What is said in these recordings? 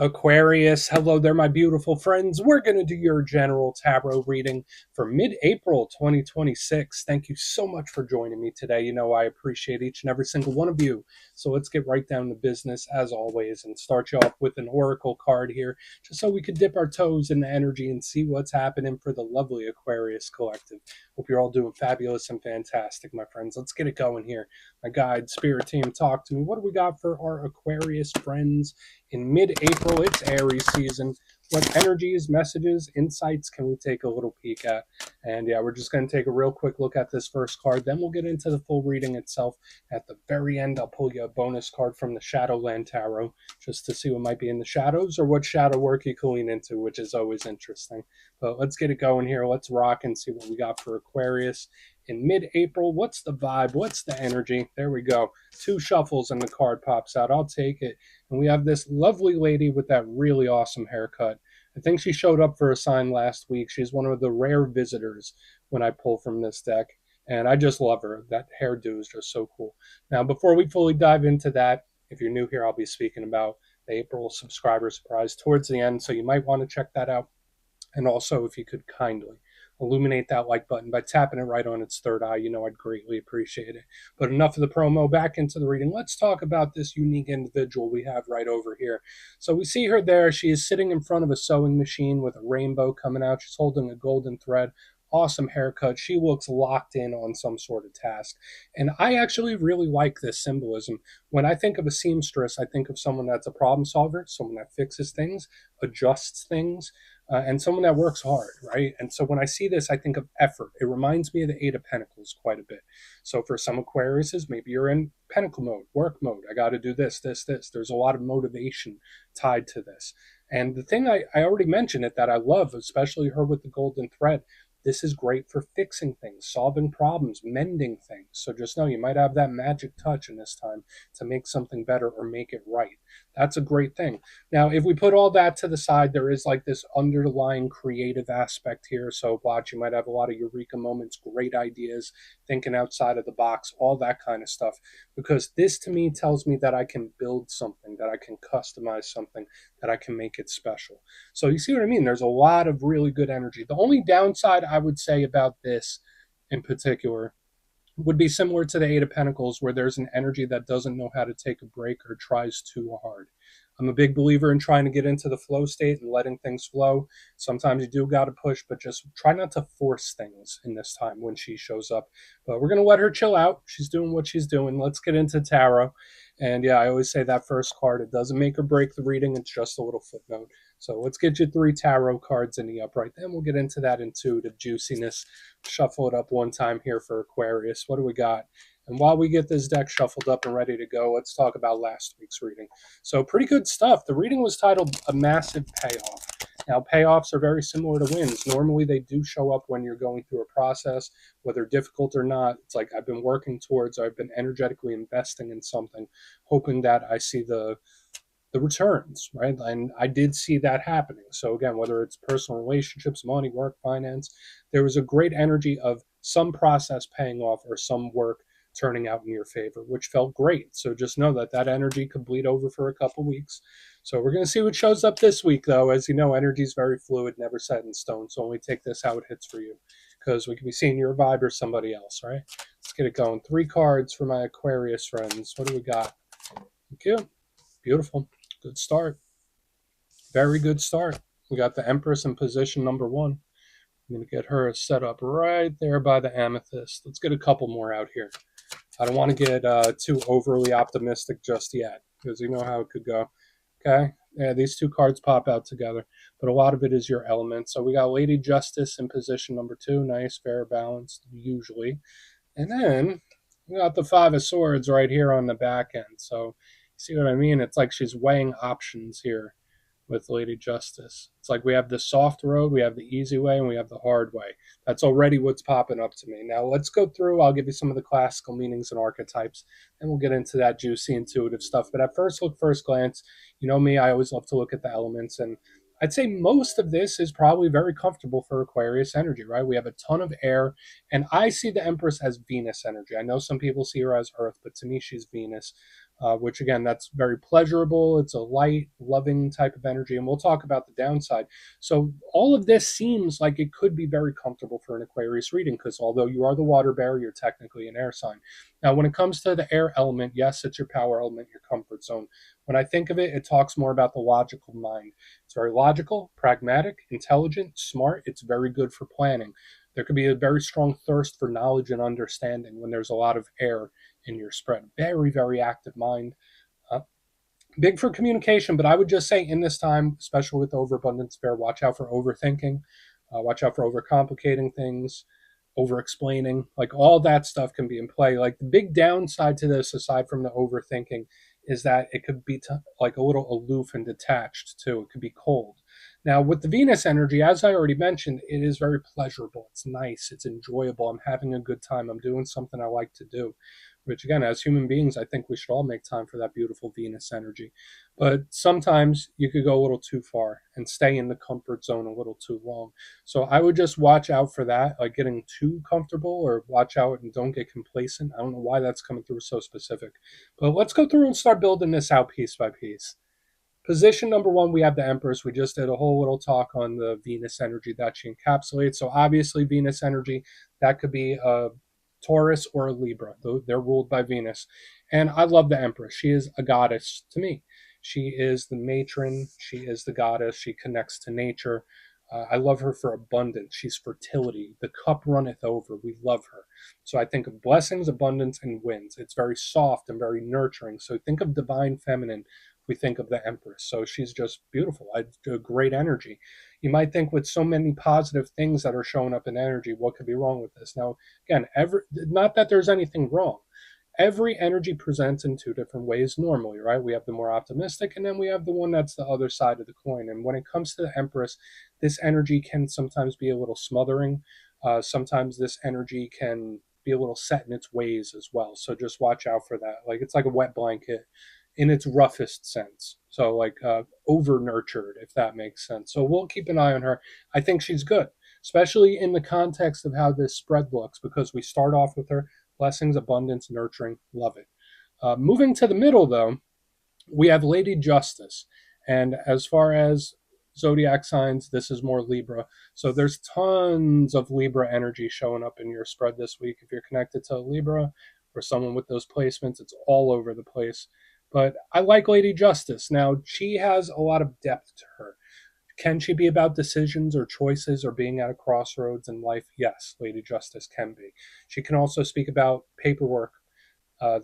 Aquarius, hello there, my beautiful friends. We're going to do your general tarot reading for mid April 2026. Thank you so much for joining me today. You know, I appreciate each and every single one of you. So let's get right down to business as always and start you off with an oracle card here, just so we could dip our toes in the energy and see what's happening for the lovely Aquarius collective. Hope you're all doing fabulous and fantastic, my friends. Let's get it going here. My guide, spirit team, talk to me. What do we got for our Aquarius friends? In mid-April, it's Aries season. What energies, messages, insights can we take a little peek at? And yeah, we're just going to take a real quick look at this first card. Then we'll get into the full reading itself. At the very end, I'll pull you a bonus card from the Shadowland Tarot just to see what might be in the shadows or what shadow work you can lean into, which is always interesting. But let's get it going here. Let's rock and see what we got for Aquarius in mid-April. What's the vibe? What's the energy? There we go. Two shuffles and the card pops out. I'll take it. And we have this lovely lady with that really awesome haircut. I think she showed up for a sign last week. She's one of the rare visitors when I pull from this deck. And I just love her. That hairdo is just so cool. Now, before we fully dive into that, if you're new here, I'll be speaking about the April subscriber surprise towards the end. So you might want to check that out. And also, if you could kindly illuminate that like button by tapping it right on its third eye, you know I'd greatly appreciate it. But enough of the promo, back into the reading. Let's talk about this unique individual we have right over here. So we see her there. She is sitting in front of a sewing machine with a rainbow coming out. She's holding a golden thread. Awesome haircut. She looks locked in on some sort of task. And I actually really like this symbolism. When I think of a seamstress, I think of someone that's a problem solver, someone that fixes things, adjusts things, and someone that works hard, right? And so when I see this, I think of effort. It reminds me of the Eight of Pentacles quite a bit. So for some Aquariuses, maybe you're in Pentacle mode, work mode. I got to do this, this, this. There's a lot of motivation tied to this. And the thing I already mentioned it that I love, especially her with the golden thread, this is great for fixing things, solving problems, mending things. So just know you might have that magic touch in this time to make something better or make it right. That's a great thing. Now, if we put all that to the side, there is like this underlying creative aspect here. So watch, you might have a lot of eureka moments, great ideas, thinking outside of the box, all that kind of stuff. Because this to me tells me that I can build something, that I can customize something, that I can make it special. So you see what I mean? There's a lot of really good energy. The only downside I would say about this in particular would be similar to the Eight of Pentacles, where there's an energy that doesn't know how to take a break or tries too hard. I'm a big believer in trying to get into the flow state and letting things flow. Sometimes you do got to push, but just try not to force things in this time when she shows up. But we're going to let her chill out. She's doing what she's doing. Let's get into tarot. And yeah, I always say that first card, it doesn't make or break the reading. It's just a little footnote. So let's get you 3 tarot cards in the upright. Then we'll get into that intuitive juiciness. Shuffle it up one time here for Aquarius. What do we got? And while we get this deck shuffled up and ready to go, let's talk about last week's reading. So pretty good stuff. The reading was titled A Massive Payoff. Now, payoffs are very similar to wins. Normally, they do show up when you're going through a process, whether difficult or not. It's like I've been working towards, I've been energetically investing in something, hoping that I see the returns, right? And I did see that happening. So again, whether it's personal relationships, money, work, finance, there was a great energy of some process paying off or some work turning out in your favor, which felt great. So just know that that energy could bleed over for a couple weeks. So we're going to see what shows up this week, though. As you know, energy is very fluid, never set in stone. So only take this how it hits for you, because we could be seeing your vibe or somebody else, right? Let's get it going. 3 cards for my Aquarius friends. What do we got? Thank you. Beautiful. Good start. Very good start. We got the Empress in position number 1. I'm going to get her set up right there by the amethyst. Let's get a couple more out here. I don't want to get too overly optimistic just yet, because you know how it could go. Okay? Yeah, these 2 cards pop out together, but a lot of it is your element. So we got Lady Justice in position number 2. Nice, fair, balanced, usually. And then we got the 5 of Swords right here on the back end. So see what I mean? It's like she's weighing options here with Lady Justice. It's like we have the soft road, we have the easy way, and we have the hard way. That's already what's popping up to me. Now let's go through. I'll give you some of the classical meanings and archetypes, and we'll get into that juicy intuitive stuff. But at first look, first glance, you know me, I always love to look at the elements, and I'd say most of this is probably very comfortable for Aquarius energy, right? We have a ton of air, and I see the Empress as Venus energy. I know some people see her as Earth, but to me, she's Venus. which again, that's very pleasurable. It's a light, loving type of energy. And we'll talk about the downside. So all of this seems like it could be very comfortable for an Aquarius reading, because although you are the water bearer, you're technically an air sign. Now, when it comes to the air element, yes, it's your power element, your comfort zone. When I think of it, it talks more about the logical mind. It's very logical, pragmatic, intelligent, smart. It's very good for planning. There could be a very strong thirst for knowledge and understanding when there's a lot of air in your spread. Very, very active mind. Uh, Big for communication, but I would just say in this time, especially with overabundance of air, watch out for overthinking, watch out for overcomplicating things, over explaining. Like all that stuff can be in play. Like the big downside to this, aside from the overthinking, is that it could be like a little aloof and detached too. It could be cold. Now, with the Venus energy, as I already mentioned, it is very pleasurable. It's nice. It's enjoyable. I'm having a good time. I'm doing something I like to do, which again, as human beings, I think we should all make time for that beautiful Venus energy. But sometimes you could go a little too far and stay in the comfort zone a little too long. So I would just watch out for that, like getting too comfortable, or watch out and don't get complacent. I don't know why that's coming through so specific. But let's go through and start building this out piece by piece. Position number one, we have the Empress. We just did a whole little talk on the Venus energy that she encapsulates. So obviously, Venus energy, that could be a Taurus or a Libra. They're ruled by Venus. And I love the Empress. She is a goddess to me. She is the matron. She is the goddess. She connects to nature. I love her for abundance. She's fertility. The cup runneth over. We love her. So I think of blessings, abundance, and winds. It's very soft and very nurturing. So think of divine feminine. We think of the Empress. So she's just beautiful. A great energy. You might think with so many positive things that are showing up in energy, what could be wrong with this? Now, again, not that there's anything wrong. Every energy presents in two different ways normally, right? We have the more optimistic, and then we have the one that's the other side of the coin. And when it comes to the Empress, this energy can sometimes be a little smothering. Sometimes this energy can be a little set in its ways as well. So just watch out for that. Like it's like a wet blanket in its roughest sense. So like over nurtured, if that makes sense. So we'll keep an eye on her. I think she's good, especially in the context of how this spread looks, because we start off with her blessings, abundance, nurturing, love it. Moving to the middle, though, we have Lady Justice. And as far as zodiac signs, this is more Libra. So there's tons of Libra energy showing up in your spread this week. If you're connected to Libra or someone with those placements, it's all over the place. But I like Lady Justice. Now, she has a lot of depth to her. Can she be about decisions or choices or being at a crossroads in life? Yes, Lady Justice can be. She can also speak about paperwork,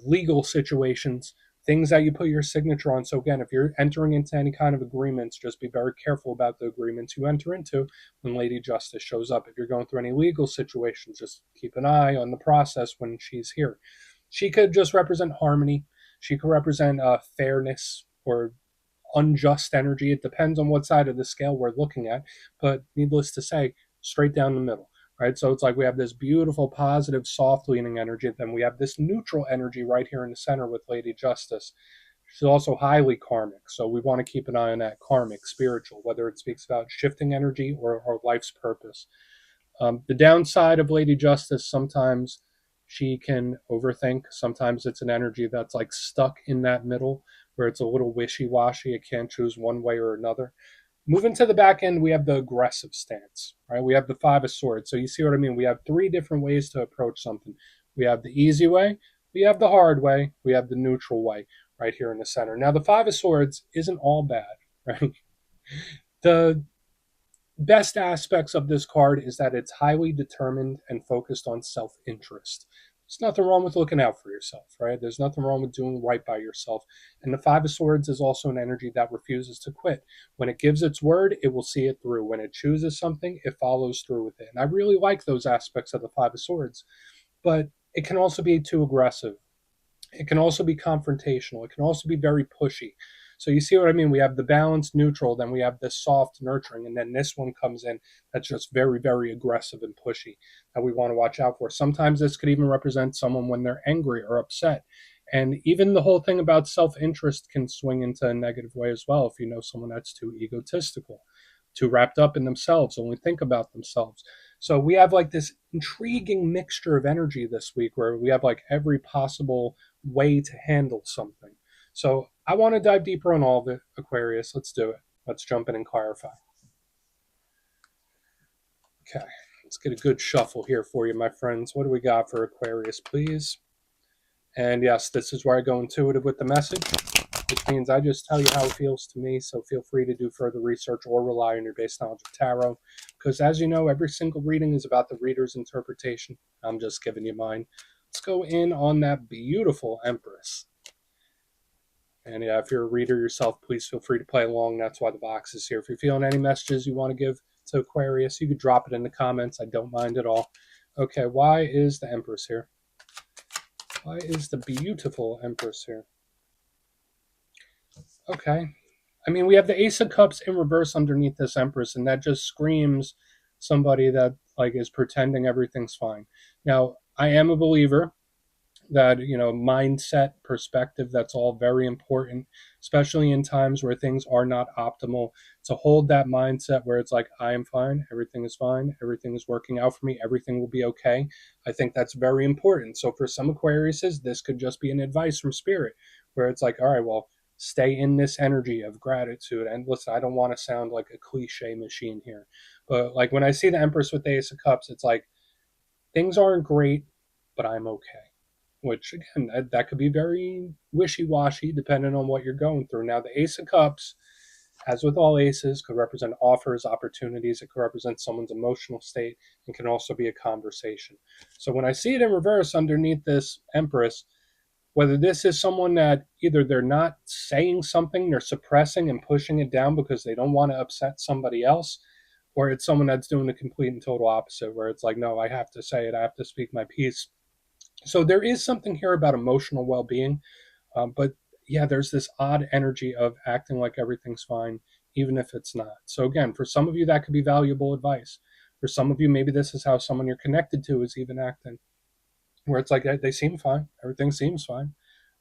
legal situations, things that you put your signature on. So, again, if you're entering into any kind of agreements, just be very careful about the agreements you enter into when Lady Justice shows up. If you're going through any legal situations, just keep an eye on the process when she's here. She could just represent harmony. She could represent fairness or unjust energy. It depends on what side of the scale we're looking at. But needless to say, straight down the middle, right? So it's like we have this beautiful, positive, soft leaning energy. Then we have this neutral energy right here in the center with Lady Justice. She's also highly karmic. So we want to keep an eye on that karmic, spiritual, whether it speaks about shifting energy or life's purpose. The downside of Lady Justice, sometimes she can overthink. Sometimes it's an energy that's like stuck in that middle where it's a little wishy washy. It can't choose one way or another. Moving to the back end, we have the aggressive stance, right? We have the Five of Swords. So you see what I mean? We have three different ways to approach something. We have the easy way, we have the hard way, we have the neutral way right here in the center. Now, the Five of Swords isn't all bad, right? The best aspects of this card is that it's highly determined and focused on self-interest. There's nothing wrong with looking out for yourself, right? There's nothing wrong with doing right by yourself. And the Five of Swords is also an energy that refuses to quit. When it gives its word, it will see it through. When it chooses something, it follows through with it. And I really like those aspects of the Five of Swords. But it can also be too aggressive. It can also be confrontational. It can also be very pushy. So you see what I mean? We have the balanced neutral, then we have this soft nurturing, and then this one comes in that's just very, very aggressive and pushy that we want to watch out for. Sometimes this could even represent someone when they're angry or upset. And even the whole thing about self-interest can swing into a negative way as well if you know someone that's too egotistical, too wrapped up in themselves, only think about themselves. So we have like this intriguing mixture of energy this week where we have like every possible way to handle something. So I want to dive deeper on all of it, Aquarius. Let's do it. Let's jump in and clarify. Okay, let's get a good shuffle here for you, my friends. What do we got for Aquarius, please? And yes, this is where I go intuitive with the message, which means I just tell you how it feels to me. So feel free to do further research or rely on your base knowledge of tarot. Because as you know, every single reading is about the reader's interpretation. I'm just giving you mine. Let's go in on that beautiful Empress. And yeah, if you're a reader yourself, please feel free to play along. That's why the box is here. If you're feeling any messages you want to give to Aquarius, you could drop it in the comments. I don't mind at all. Okay, why is the Empress here? Why is the beautiful Empress here? Okay. I mean, we have the Ace of Cups in reverse underneath this Empress, and that just screams somebody that like is pretending everything's fine. Now, I am a believer that mindset, perspective, that's all very important, especially in times where things are not optimal, to hold that mindset where it's like, I am fine, everything is fine, everything is working out for me, everything will be okay. I think that's very important. So for some Aquariuses, this could just be an advice from spirit where it's like, all right, well, stay in this energy of gratitude. And listen, I don't want to sound like a cliche machine here, but like when I see the Empress with the Ace of Cups, it's like things aren't great, but I'm okay. Which again, that could be very wishy-washy depending on what you're going through. Now, the Ace of Cups, as with all aces, could represent offers, opportunities. It could represent someone's emotional state, and can also be a conversation. So when I see it in reverse underneath this Empress, whether this is someone that either they're not saying something, they're suppressing and pushing it down because they don't want to upset somebody else, or it's someone that's doing the complete and total opposite, where it's like, no, I have to say it, I have to speak my piece. So there is something here about emotional well-being, but yeah, there's this odd energy of acting like everything's fine, even if it's not. So again, for some of you, that could be valuable advice. For some of you, maybe this is how someone you're connected to is even acting, where it's like they seem fine, everything seems fine,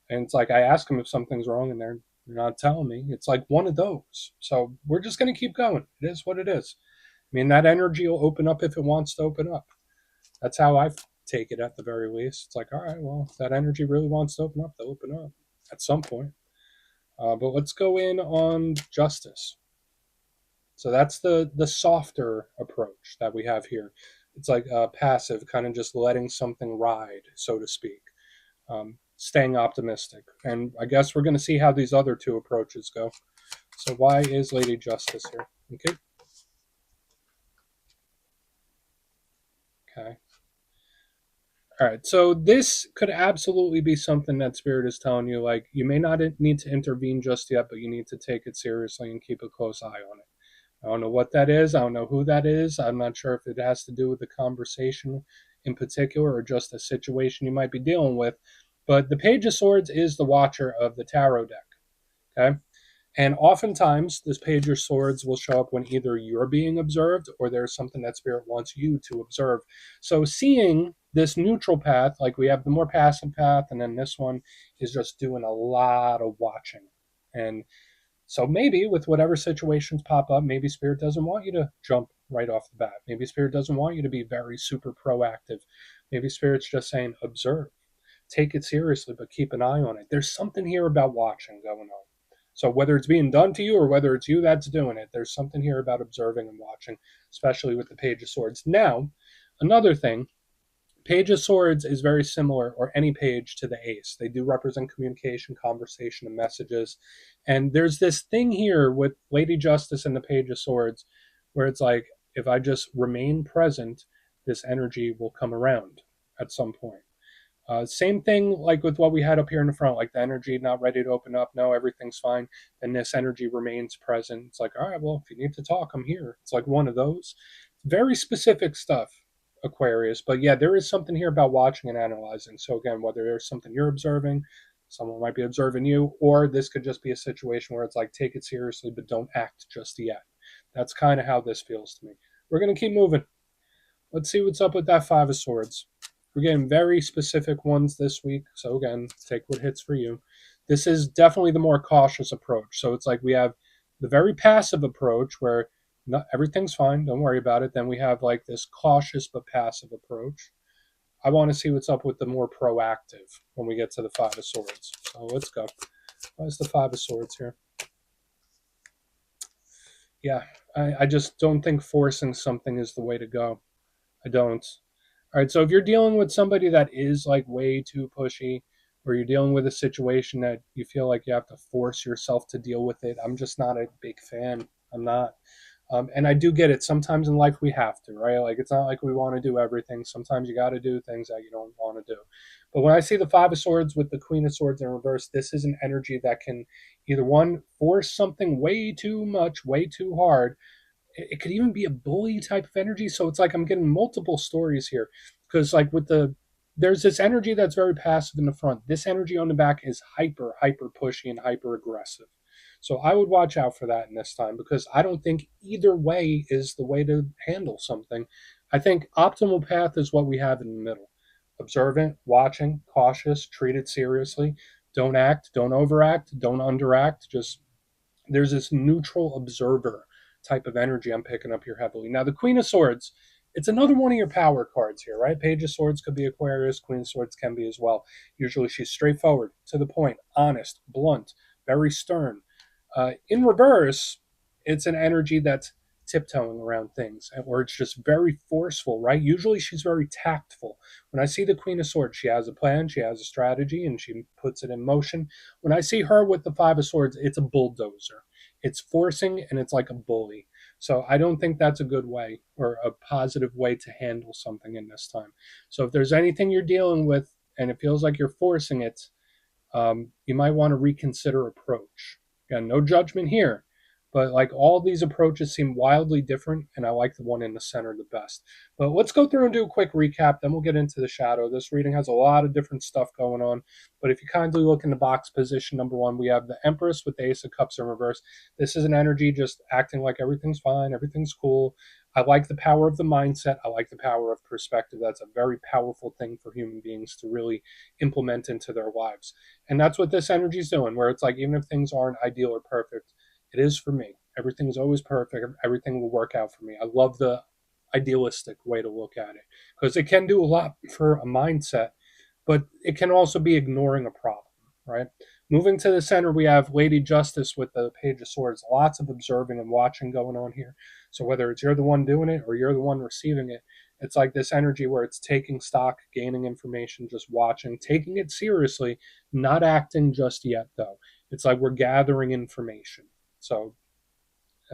and it's like I ask them if something's wrong, and they're not telling me. It's like one of those. So we're just going to keep going. It is what it is. I mean, that energy will open up if it wants to open up. That's how I take it at the very least. It's like, all right, well, if that energy really wants to open up, they'll open up at some point. But let's go in on justice. So that's the softer approach that we have here. It's like passive, kind of just letting something ride, so to speak, staying optimistic. And I guess we're going to see how these other two approaches go. So why is Lady Justice here? Okay. Okay. All right, so this could absolutely be something that Spirit is telling you, like, you may not need to intervene just yet, but you need to take it seriously and keep a close eye on it. I don't know what that is. I don't know who that is. I'm not sure if it has to do with the conversation in particular or just a situation you might be dealing with. But the Page of Swords is the watcher of the tarot deck. Okay. And oftentimes, this Page of Swords will show up when either you're being observed or there's something that Spirit wants you to observe. So, seeing this neutral path, like we have the more passive path, and then this one is just doing a lot of watching. And so, maybe with whatever situations pop up, maybe Spirit doesn't want you to jump right off the bat. Maybe Spirit doesn't want you to be very super proactive. Maybe Spirit's just saying, observe, take it seriously, but keep an eye on it. There's something here about watching going on. So whether it's being done to you or whether it's you that's doing it, there's something here about observing and watching, especially with the Page of Swords. Now, another thing, Page of Swords is very similar, or any page, to the Ace. They do represent communication, conversation, and messages. And there's this thing here with Lady Justice and the Page of Swords where it's like, if I just remain present, this energy will come around at some point. Same thing like with what we had up here in the front, like the energy not ready to open up. No, everything's fine. And this energy remains present. It's like, all right, well, if you need to talk, I'm here. It's like one of those. Very specific stuff, Aquarius. But yeah, there is something here about watching and analyzing. So again, whether there's something you're observing, someone might be observing you, or this could just be a situation where it's like, take it seriously, but don't act just yet. That's kind of how this feels to me. We're going to keep moving. Let's see what's up with that Five of Swords. We're getting very specific ones this week. So again, take what hits for you. This is definitely the more cautious approach. So it's like we have the very passive approach where not, everything's fine, don't worry about it. Then we have like this cautious but passive approach. I want to see what's up with the more proactive when we get to the Five of Swords. So let's go. Why is the Five of Swords here? Yeah, I just don't think forcing something is the way to go. I don't. All right, so if you're dealing with somebody that is like way too pushy, or you're dealing with a situation that you feel like you have to force yourself to deal with it, I'm just not a big fan. I'm not. And I do get it. Sometimes in life we have to, right? Like it's not like we want to do everything. Sometimes you got to do things that you don't want to do. But when I see the Five of Swords with the Queen of Swords in reverse, this is an energy that can either one force something way too much, way too hard. It could even be a bully type of energy. So it's like I'm getting multiple stories here because like with the there's this energy that's very passive in the front. This energy on the back is hyper pushy and hyper aggressive. So I would watch out for that in this time because I don't think either way is the way to handle something. I think optimal path is what we have in the middle. Observant, watching, cautious, treat it seriously. Don't act, don't overact, don't underact. Just there's this neutral observer type of energy I'm picking up here heavily. Now, the Queen of Swords, it's another one of your power cards here, right? Page of Swords could be Aquarius, Queen of Swords can be as well. Usually she's straightforward, to the point, honest, blunt, very stern. In reverse, it's an energy that's tiptoeing around things, or it's just very forceful, right? Usually she's very tactful. When I see the Queen of Swords, she has a plan, she has a strategy, and she puts it in motion. When I see her with the Five of Swords, it's a bulldozer. It's forcing and it's like a bully. So I don't think that's a good way or a positive way to handle something in this time. So if there's anything you're dealing with and it feels like you're forcing it, you might want to reconsider approach. Again, no judgment here, but like all these approaches seem wildly different, and I like the one in the center the best. But let's go through and do a quick recap, then we'll get into the shadow. This reading has a lot of different stuff going on, but if you kindly look in the box position number one, we have the Empress with the Ace of Cups in reverse. This is an energy just acting like everything's fine, everything's cool. I like the power of the mindset. I like the power of perspective. That's a very powerful thing for human beings to really implement into their lives. And that's what this energy is doing, where it's like, even if things aren't ideal or perfect, it is for me. Everything is always perfect. Everything will work out for me. I love the idealistic way to look at it because it can do a lot for a mindset, but it can also be ignoring a problem, right? Moving to the center, we have Lady Justice with the Page of Swords. Lots of observing and watching going on here. So whether it's you're the one doing it or you're the one receiving it, it's like this energy where it's taking stock, gaining information, just watching, taking it seriously, not acting just yet, though. It's like we're gathering information. So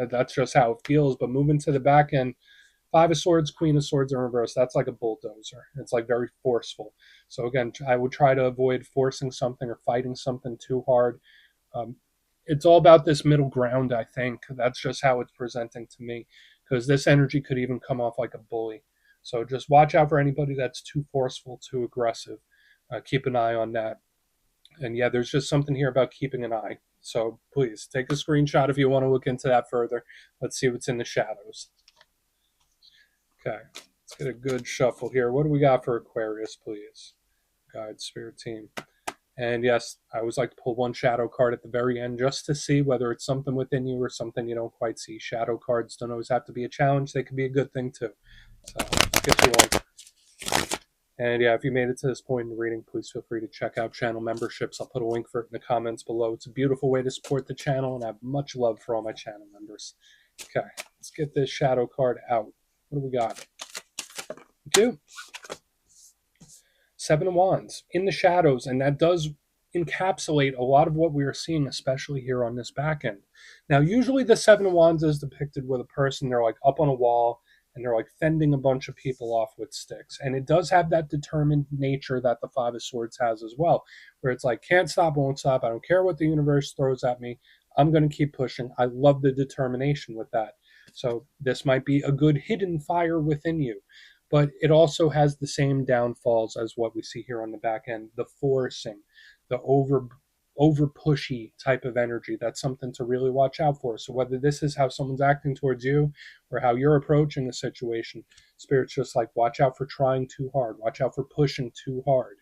that's just how it feels. But moving to the back end, Five of Swords, Queen of Swords in reverse. That's like a bulldozer. It's like very forceful. So again, I would try to avoid forcing something or fighting something too hard. Um, it's all about this middle ground, I think. That's just how it's presenting to me, because this energy could even come off like a bully. So just watch out for anybody that's too forceful, too aggressive. Keep an eye on that. And yeah, there's just something here about keeping an eye. So please take a screenshot if you want to look into that further. Let's see what's in the shadows. Okay, let's get a good shuffle here. What do we got for Aquarius, please? Guide, Spirit Team. And yes, I always like to pull one shadow card at the very end just to see whether it's something within you or something you don't quite see. Shadow cards don't always have to be a challenge. They can be a good thing too. So let's get you one. And yeah, if you made it to this point in the reading, please feel free to check out channel memberships. I'll put a link for it in the comments below. It's a beautiful way to support the channel, and I have much love for all my channel members. Okay, let's get this shadow card out. What do we got? We do Seven of Wands in the shadows, and that does encapsulate a lot of what we are seeing, especially here on this back end. Now, usually the Seven of Wands is depicted with a person, they're like up on a wall, and they're like fending a bunch of people off with sticks. And it does have that determined nature that the Five of Swords has as well, where it's like, can't stop, won't stop. I don't care what the universe throws at me. I'm going to keep pushing. I love the determination with that. So this might be a good hidden fire within you, but it also has the same downfalls as what we see here on the back end, the forcing, the over pushy type of energy. That's something to really watch out for. So whether this is how someone's acting towards you or how you're approaching a situation, Spirit's just like, watch out for trying too hard, watch out for pushing too hard,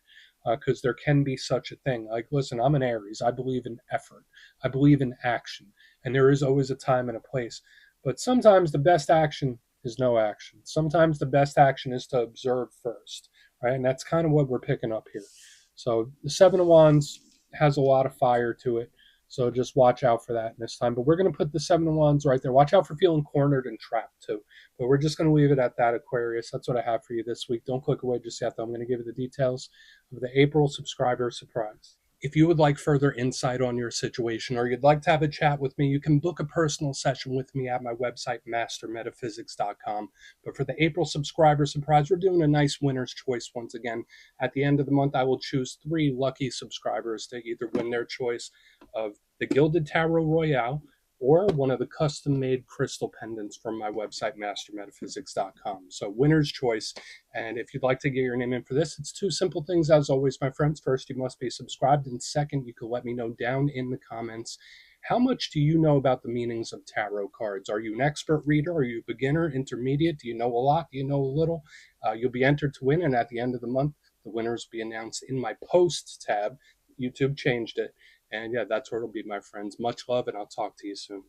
because there can be such a thing. Like, listen, I'm an Aries. I believe in effort. I believe in action, and there is always a time and a place. But sometimes the best action is no action. Sometimes the best action is to observe first, right? And that's kind of what we're picking up here. So the Seven of Wands has a lot of fire to it. So just watch out for that this time. But we're going to put the Seven of Wands right there. Watch out for feeling cornered and trapped too. But we're just going to leave it at that, Aquarius. That's what I have for you this week. Don't click away just yet, though. I'm going to give you the details of the April subscriber surprise. If you would like further insight on your situation or you'd like to have a chat with me, you can book a personal session with me at my website, mastermetaphysics.com. But for the April subscriber surprise, we're doing a nice winner's choice once again. At the end of the month, I will choose 3 lucky subscribers to either win their choice of the Gilded Tarot Royale or one of the custom-made crystal pendants from my website, mastermetaphysics.com. So winner's choice. And if you'd like to get your name in for this, it's 2 simple things, as always, my friends. First, you must be subscribed. And second, you can let me know down in the comments, how much do you know about the meanings of tarot cards? Are you an expert reader? Are you a beginner, intermediate? Do you know a lot? Do you know a little? You'll be entered to win. And at the end of the month, the winners will be announced in my posts tab. YouTube changed it. And yeah, that's where it'll be, my friends. Much love, and I'll talk to you soon.